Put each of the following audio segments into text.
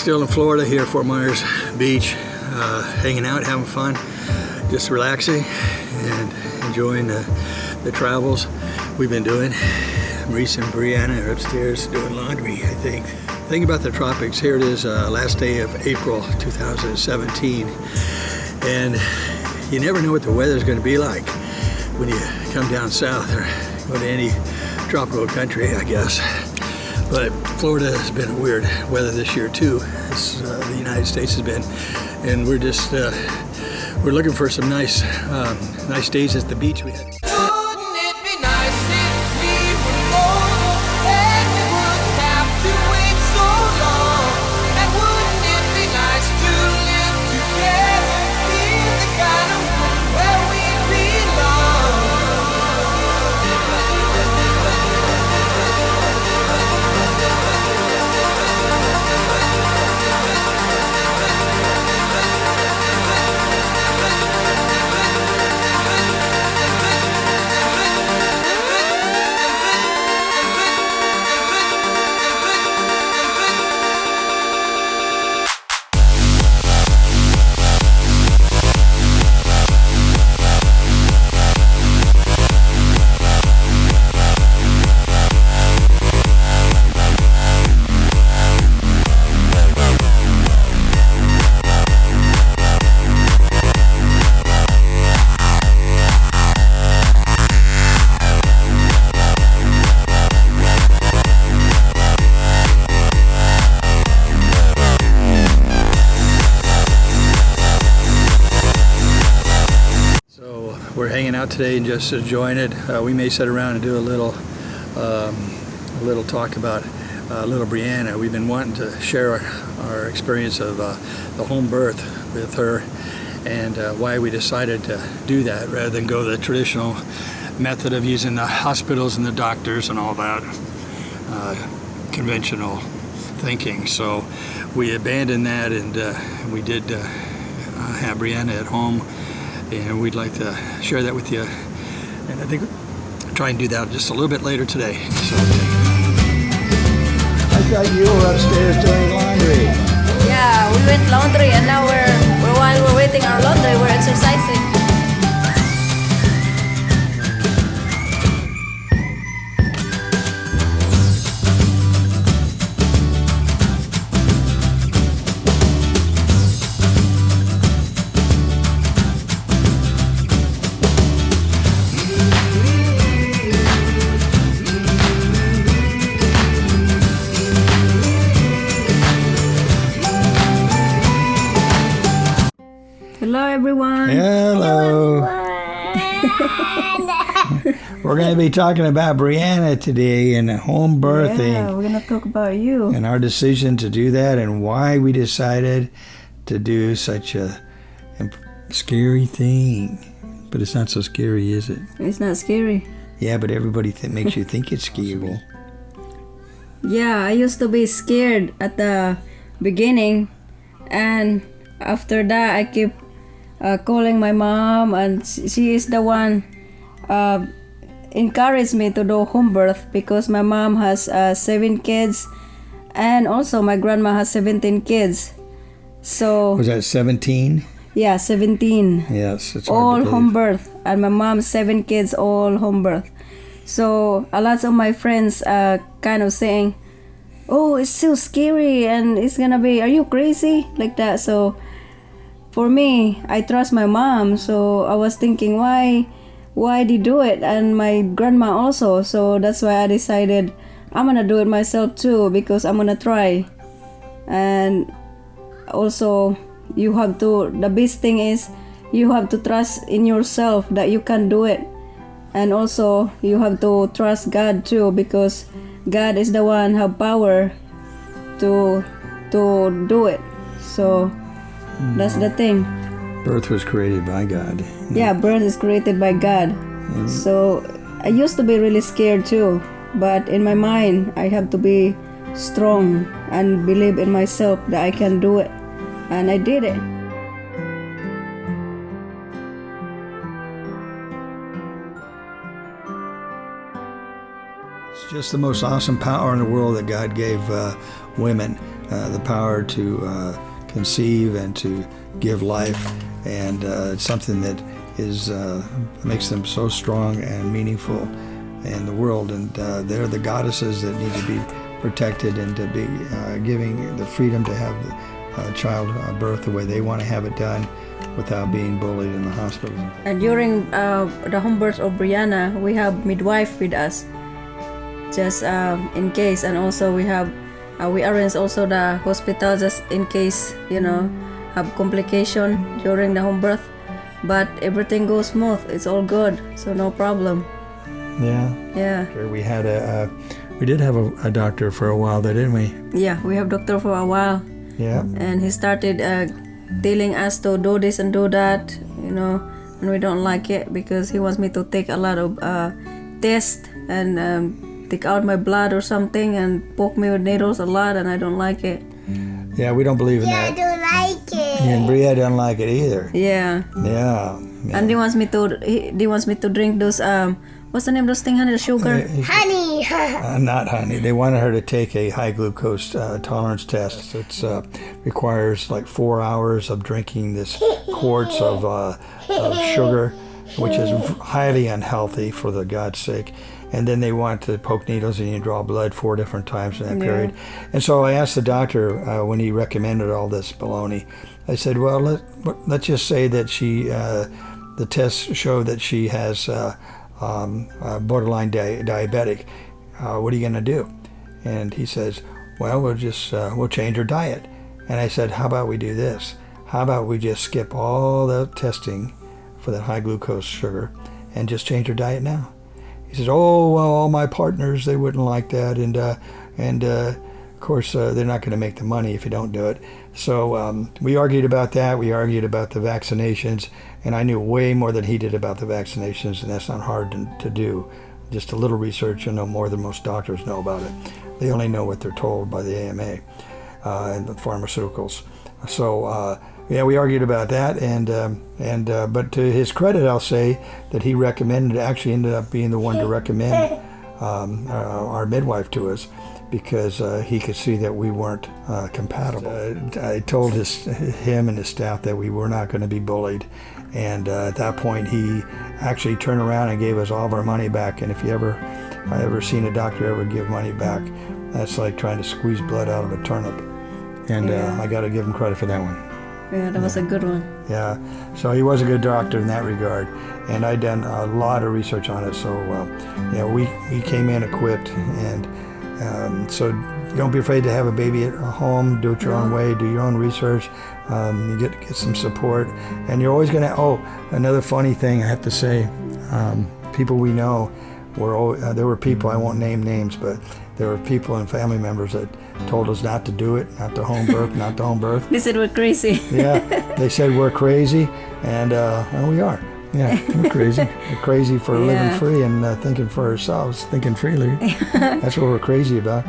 Still in Florida here, Fort Myers Beach, hanging out, having fun, just relaxing and enjoying the travels we've been doing. Maurice and Brianna are upstairs doing laundry, I think. Thinking about the tropics, here it is, last day of April 2017. And you never know what the weather's going to be like when you come down south or go to any tropical country, I guess. But Florida has been a weird weather this year too, as the United States has been. And we're just, we're looking for some nice days at the beach. We're hanging out today and just enjoying it. We may sit around and do a little talk about little Brianna. We've been wanting to share our experience of the home birth with her, and why we decided to do that rather than go the traditional method of using the hospitals and the doctors and all that conventional thinking. So we abandoned that, and we did have Brianna at home. And we'd like to share that with you, and I think we'll try and do that just a little bit later today. So, I thought you were upstairs doing laundry. Yeah, we went laundry, and now while we're waiting our laundry, we're exercising. Hello everyone. Hello. We're going to be talking about Brianna today and home birthing. Yeah, we're going to talk about you. And our decision to do that, and why we decided to do such a scary thing. But it's not so scary, is it? It's not scary. Yeah, but everybody makes you think it's scary. Yeah, I used to be scared at the beginning, and after that I keep calling my mom, and she is the one encouraged me to do home birth, because my mom has 7 kids, and also my grandma has 17 kids. So was that 17? Yeah, 17. Yes, it's all home birth, and my mom's 7 kids, all home birth. So a lot of my friends are kind of saying, "Oh, it's so scary, and it's gonna be, are you crazy?" like that. So for me, I trust my mom, so I was thinking, why they do it, and my grandma also. So that's why I decided I'm gonna do it myself too, because I'm gonna try. And also, you have to, the best thing is you have to trust in yourself that you can do it, and also you have to trust God too, because God is the one have power to do it. So that's the thing. Birth was created by God. Yeah, birth is created by God. So I used to be really scared too, but in my mind I have to be strong and believe in myself that I can do it, and I did it. It's just the most awesome power in the world that God gave women, the power to conceive and to give life, and it's something that is makes them so strong and meaningful in the world, and they're the goddesses that need to be protected and to be giving the freedom to have child birth the way they want to have it done without being bullied in the hospital. And during the home birth of Brianna, we have midwife with us, just in case, and also we arrange also the hospital just in case, have complication during the home birth. But everything goes smooth. It's all good, so no problem. Yeah. We did have a doctor for a while there, didn't we? Yeah, we have doctor for a while. Yeah. And he started telling us to do this and do that, and we don't like it because he wants me to take a lot of tests and take out my blood or something and poke me with needles a lot, and I don't like it. Yeah, we don't believe in that. I don't like it. And Bria doesn't like it either. Yeah. Yeah. And he wants me to drink those what's the name of those things, honey? The sugar? Honey. Not honey. They wanted her to take a high glucose tolerance test. It requires like 4 hours of drinking this quarts of sugar, which is highly unhealthy for the God's sake. And then they want to poke needles and you draw blood 4 different times in that period. And so I asked the doctor when he recommended all this baloney, I said, well, let's just say that the tests show that she has borderline diabetic. What are you going to do? And he says, well, we'll change her diet. And I said, how about we do this? How about we just skip all the testing for that high glucose sugar and just change her diet now? He says, oh, well, all my partners, they wouldn't like that. And of course, they're not going to make the money if you don't do it. So we argued about that. We argued about the vaccinations. And I knew way more than he did about the vaccinations, and that's not hard to do. Just a little research, you know more than most doctors know about it. They only know what they're told by the AMA and the pharmaceuticals. So yeah, we argued about that, but to his credit, I'll say that he actually ended up being the one to recommend our midwife to us, because he could see that we weren't compatible. I told him and his staff that we were not going to be bullied, and at that point he actually turned around and gave us all of our money back. And if I ever seen a doctor ever give money back, that's like trying to squeeze blood out of a turnip. And I got to give him credit for that one. Yeah, that was a good one. Yeah, so he was a good doctor in that regard, and I'd done a lot of research on it. So we came in equipped, and so don't be afraid to have a baby at home. Do it your own way. Do your own research. You get some support, and you're always gonna. Oh, another funny thing I have to say, people we know there were people, I won't name names, but there were people and family members that told us not to do it, not to home birth. They said we're crazy. Yeah, they said we're crazy, and we are. Yeah, we're crazy. We're crazy for living free and thinking for ourselves, thinking freely. That's what we're crazy about.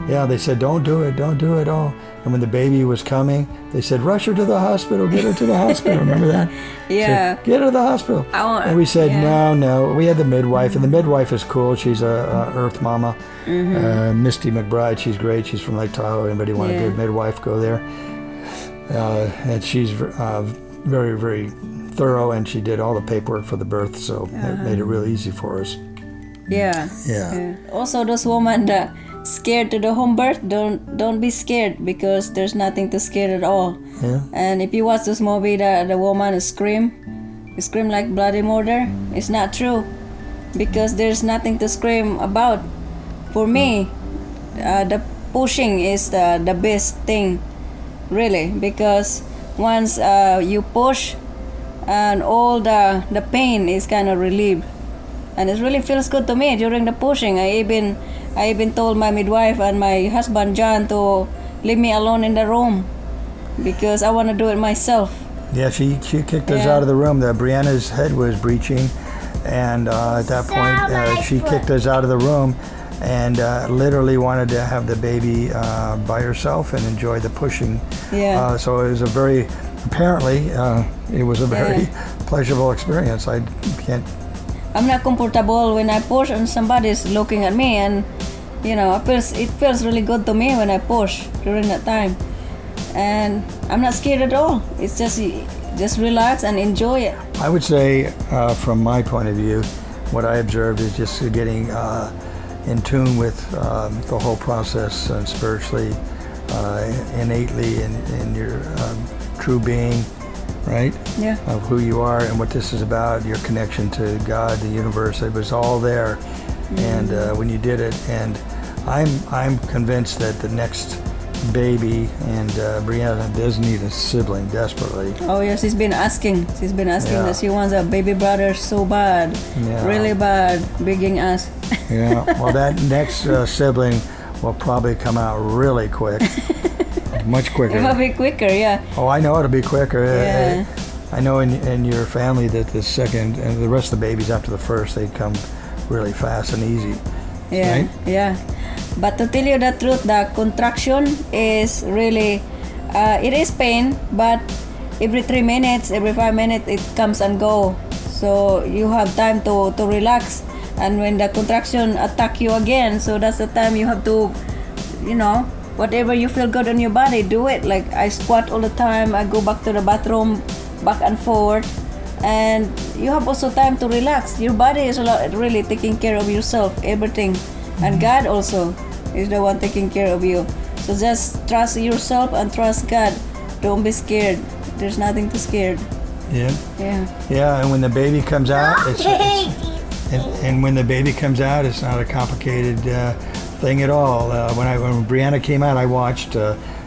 Yeah, they said, don't do it. Oh. And when the baby was coming, they said, rush her to the hospital, get her to the hospital. Remember that? Yeah. Said, get her to the hospital. And we said, no. We had the midwife, and the midwife is cool. She's a Earth Mama. Mm-hmm. Misty McBride, she's great. She's from Lake Tahoe. Anybody want a good midwife, go there. And she's very, very thorough, and she did all the paperwork for the birth, so it made it really easy for us. Yeah. Also, those women that scared to the home birth, don't be scared, because there's nothing to scare at all. Yeah. And if you watch this movie, the woman scream like bloody murder, it's not true, because there's nothing to scream about. For me, the pushing is the best thing, really, because once you push, and all the pain is kind of relieved, and it really feels good to me during the pushing. I even told my midwife and my husband John to leave me alone in the room, because I want to do it myself. Yeah, she kicked us out of the room. Brianna's head was breaching, and at that point she kicked us out of the room, and literally wanted to have the baby by herself and enjoy the pushing. Yeah. So it was apparently it was a very pleasurable experience. I'm not comfortable when I push and somebody's looking at me, and you know, it feels really good to me when I push during that time, and I'm not scared at all. It's just relax and enjoy it. I would say, from my point of view, what I observed is just getting in tune with the whole process and spiritually, innately in your true being, right? Yeah. Of who you are and what this is about, your connection to God, the universe. It was all there, and when you did it, and I'm convinced that the next baby and Brianna does need a sibling desperately. Oh yeah, she's been asking Yeah. that she wants a baby brother so bad, Yeah. really bad, begging us. Yeah. Well, that next sibling will probably come out really quick, much quicker. It will be quicker, yeah. Oh, I know it'll be quicker. Yeah. I know in your family that the second and the rest of the babies after the first, they come really fast and easy. Yeah, Right? yeah. But to tell you the truth, the contraction is really, it is pain, but every 3 minutes, every 5 minutes, it comes and go. So you have time to relax. And when the contraction attack you again, so that's the time you have to, you know, whatever you feel good on your body, do it. Like I squat all the time, I go back to the bathroom, back and forth. And you have also time to relax. Your body is really taking care of yourself, everything. And God also is the one taking care of you. So just trust yourself and trust God. Don't be scared. There's nothing to scared. Yeah. Yeah. Yeah. And when the baby comes out, and when the baby comes out, it's not a complicated thing at all. When Brianna came out, I watched.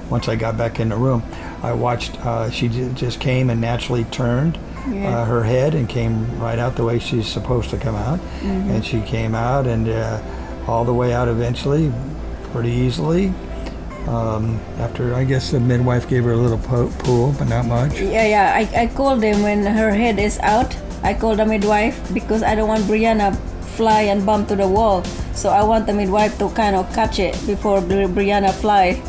Once I got back in the room, I watched. She just came and naturally turned. Yeah. Her head and came right out the way she's supposed to come out. And she came out and all the way out eventually, pretty easily. After, I guess the midwife gave her a little pull, but not much. Yeah. I called them when her head is out. I called the midwife because I don't want Brianna fly and bump to the wall. So I want the midwife to kind of catch it before Brianna fly,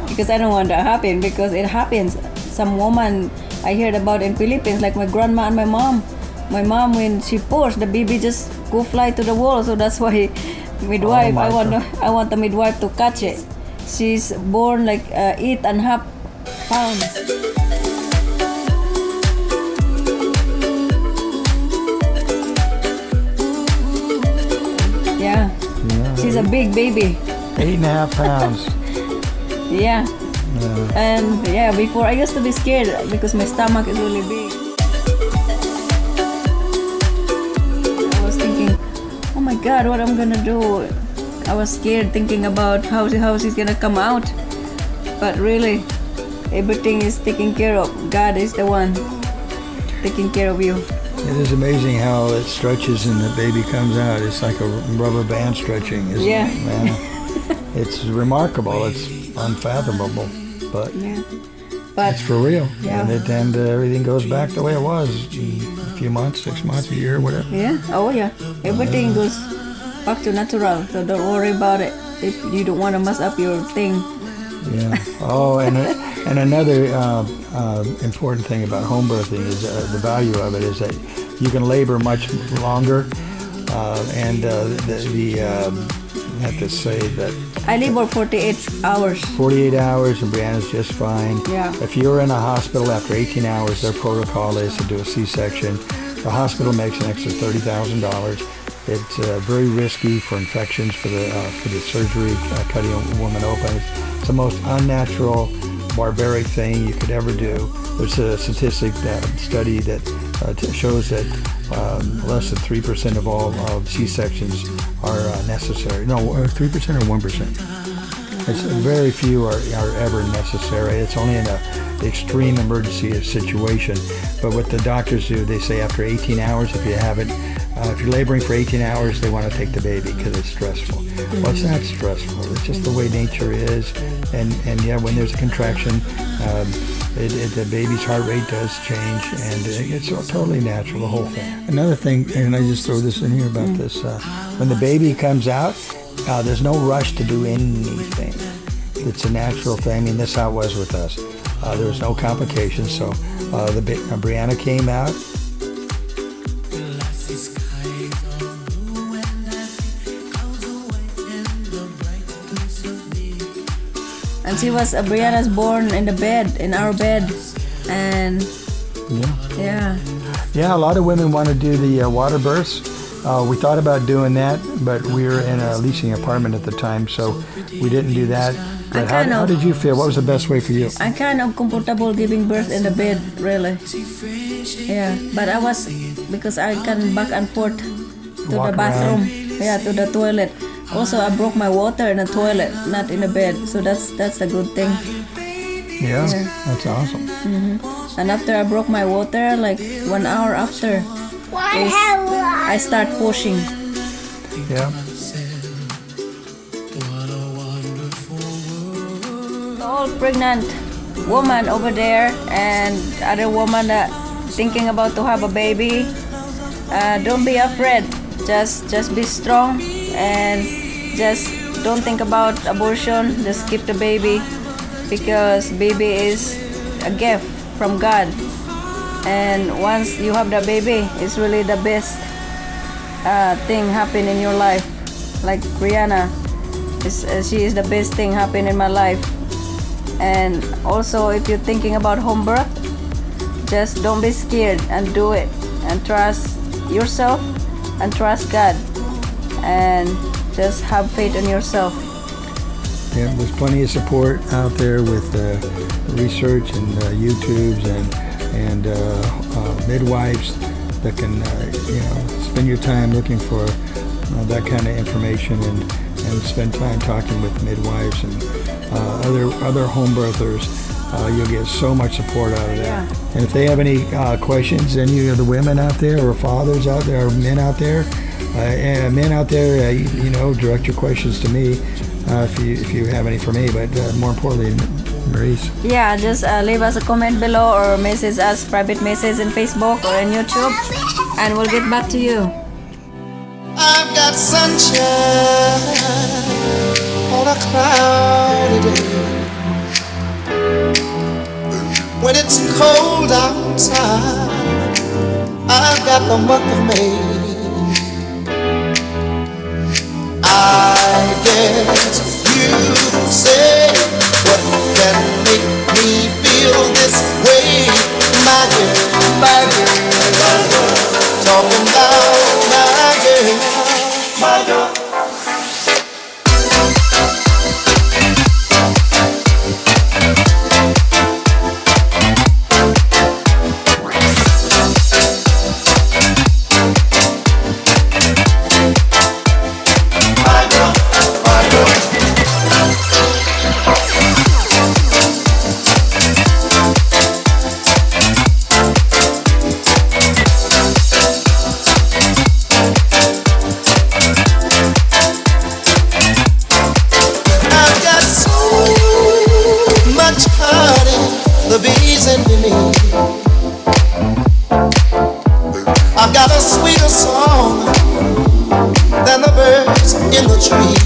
because I don't want that to happen, because it happens. Some woman I heard about in Philippines, like my grandma and my mom. My mom, when she pushed, the baby just go fly to the wall. So that's why midwife. I want the midwife to catch it. She's born like 8.5 pounds. Yeah. She's a big baby. 8.5 pounds. Yeah. And yeah, before I used to be scared because my stomach is really big. I was thinking, oh my God, what I'm gonna do? I was scared thinking about how she's gonna come out. But really, everything is taken care of. God is the one taking care of you. It is amazing how it stretches and the baby comes out. It's like a rubber band stretching, isn't it, man? It's remarkable. It's unfathomable, but But it's for real. Yeah. And everything goes back the way it was in a few months, 6 months, a year, whatever. yeah, oh yeah, everything goes back to natural. So don't worry about it if you don't want to mess up your thing. Yeah. Oh, and another important thing about home birthing is the value of it is that you can labor much longer, and I have to say that I labor 48 hours. 48 hours and Brianna's just fine. Yeah. If you're in a hospital after 18 hours, their protocol is to do a C-section. The hospital makes an extra $30,000. It's very risky for infections for the surgery, cutting a woman open. It's the most unnatural, barbaric thing you could ever do. There's a statistic study that shows that less than 3% of all C-sections are necessary. No, 3% or 1%. It's very few are ever necessary. It's only in an extreme emergency situation. But what the doctors do, they say after 18 hours, if you're laboring for 18 hours, they want to take the baby because it's stressful. Well, it's not stressful. It's just the way nature is. And yeah, when there's a contraction, the baby's heart rate does change, and it's totally natural, the whole thing. Another thing, and I just throw this in here about this, when the baby comes out, there's no rush to do anything. It's a natural thing. I mean, that's how it was with us. There was no complications, so Brianna came out. And she was Brianna's born in the bed, in our bed, and yeah. A lot of women want to do the water births. We thought about doing that, but we were in a leasing apartment at the time, so we didn't do that. But how did you feel? What was the best way for you? I'm kind of comfortable giving birth in the bed, really. Yeah, but I was, because I can back and forth to the bathroom, to the toilet. Also, I broke my water in the toilet, not in the bed, so that's a good thing. Yeah. That's awesome. And after I broke my water, like 1 hour after, I start pushing. Yeah. All pregnant woman over there and other woman that thinking about to have a baby, don't be afraid. Just be strong and just don't think about abortion. Just keep the baby, because baby is a gift from God. And once you have the baby, it's really the best thing happen in your life. Like Brianna, she is the best thing happen in my life. And also, if you're thinking about home birth, just don't be scared and do it, and trust yourself and trust God, and just have faith in yourself. Yeah, there's plenty of support out there with research and YouTubes and midwives that can spend your time looking for that kind of information, and spend time talking with midwives and other home birthers. You'll get so much support out of that. Yeah. And if they have any questions, any of the women out there, or fathers out there, or men out there, direct your questions to me if you have any for me. But more importantly, Maurice. Yeah, just leave us a comment below or message us private message in Facebook or in YouTube, and we'll get back to you. I've got sunshine on a cloudy day. When it's cold outside, I've got the month of May. I guess you say, what can make me feel this way? My girl, talking about my girl, my girl. The bees envy me. I've got a sweeter song than the birds in the tree.